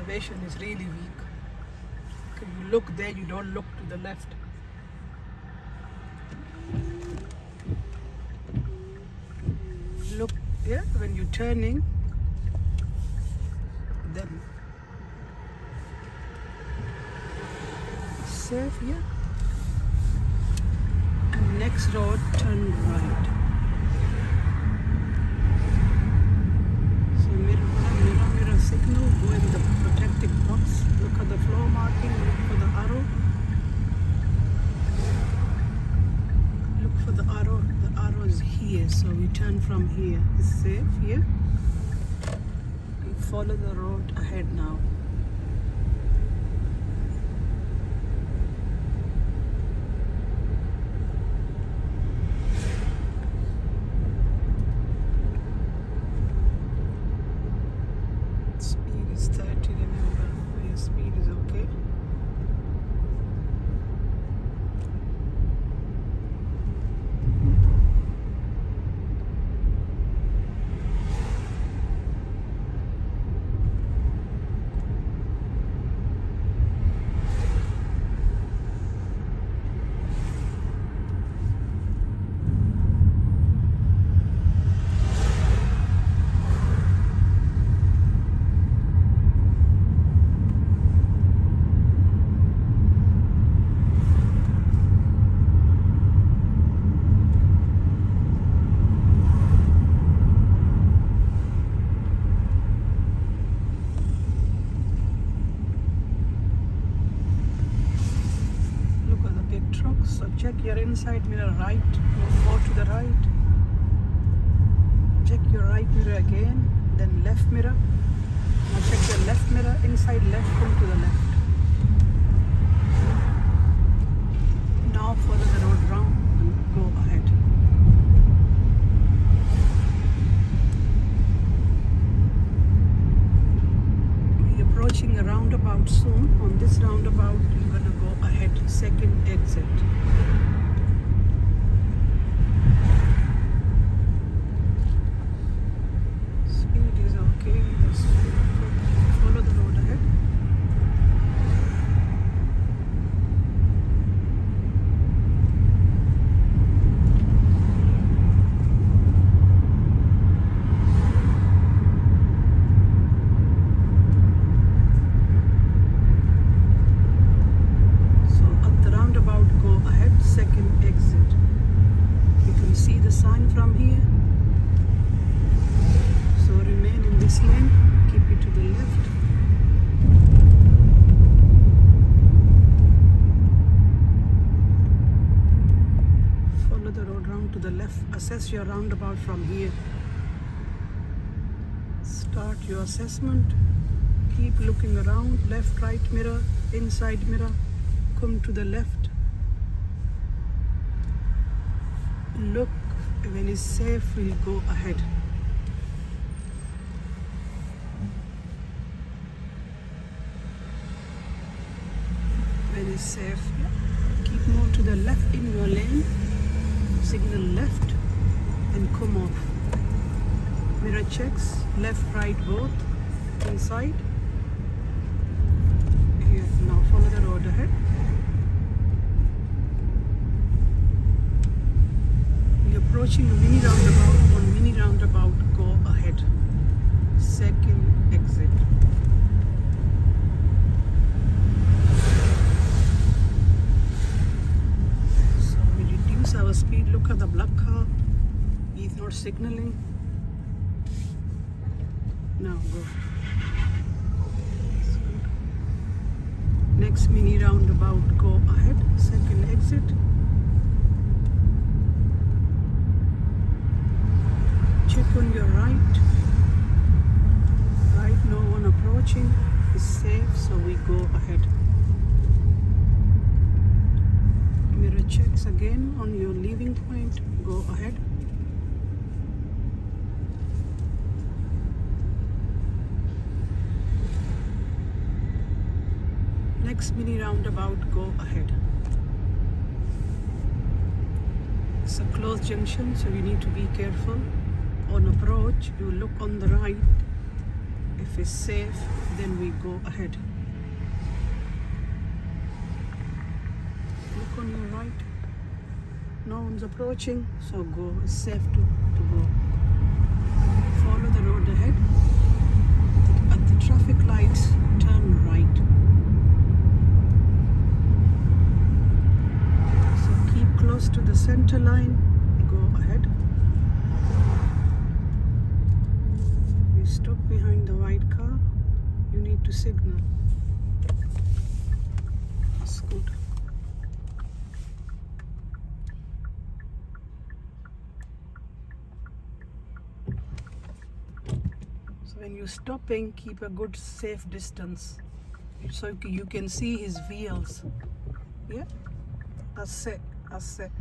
observation is really weak. If you look there, you don't look to the left. Look here when you're turning, then safe here. And next road, turn right. So mirror signal, go in the protected box, look at the floor marking, look for the arrow. Look for the arrow is here, so we turn from here. It's safe here. We follow the road ahead now. Speed is 30, remember, your speed is okay. So check your inside mirror right, more to the right. Check your right mirror again, then left mirror. Now check your left mirror, inside left, come to the left. Now follow the road round and go ahead. We're approaching a roundabout soon. On this roundabout, you're gonna go ahead, second exit. Speed is okay, just follow the road ahead. Sign from here, so remain in this lane, keep it to the left. Follow the road round to the left, assess your roundabout from here. Start your assessment, keep looking around, left, right mirror, inside mirror, come to the left. Look. When it's safe, we'll go ahead. When it's safe, keep more to the left in your lane, signal left and come off. Mirror checks, left, right both, inside. Here, now follow the road ahead. Approaching a mini roundabout. On mini roundabout, go ahead. Second exit. So we reduce our speed. Look at the black car. He's not signaling. Now go. Next mini roundabout, go ahead. Second exit. Check on your right. Right, no one approaching. It's safe, so we go ahead. Mirror checks again on your leaving point. Go ahead. Next mini roundabout, go ahead. It's a closed junction, so you need to be careful. On approach, you look on the right. If If it's safe, then we go ahead. Look on your right. No one's approaching, so go. It's safe to go. Follow the road ahead. At the traffic lights, turn right. So keep close to the center line. Go ahead. You stop behind the white car. You need to signal. That's good. When you're stopping, keep a good safe distance so you can see his wheels. Yeah, that's it, that's it.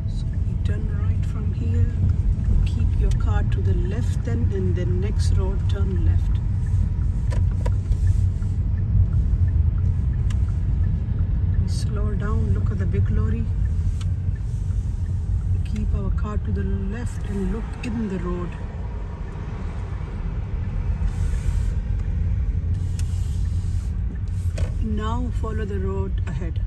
So you turn right from here. Keep your car to the left then, and the next road turn left. Slow down, look at the big lorry. Keep our car to the left and look in the road. Now follow the road ahead.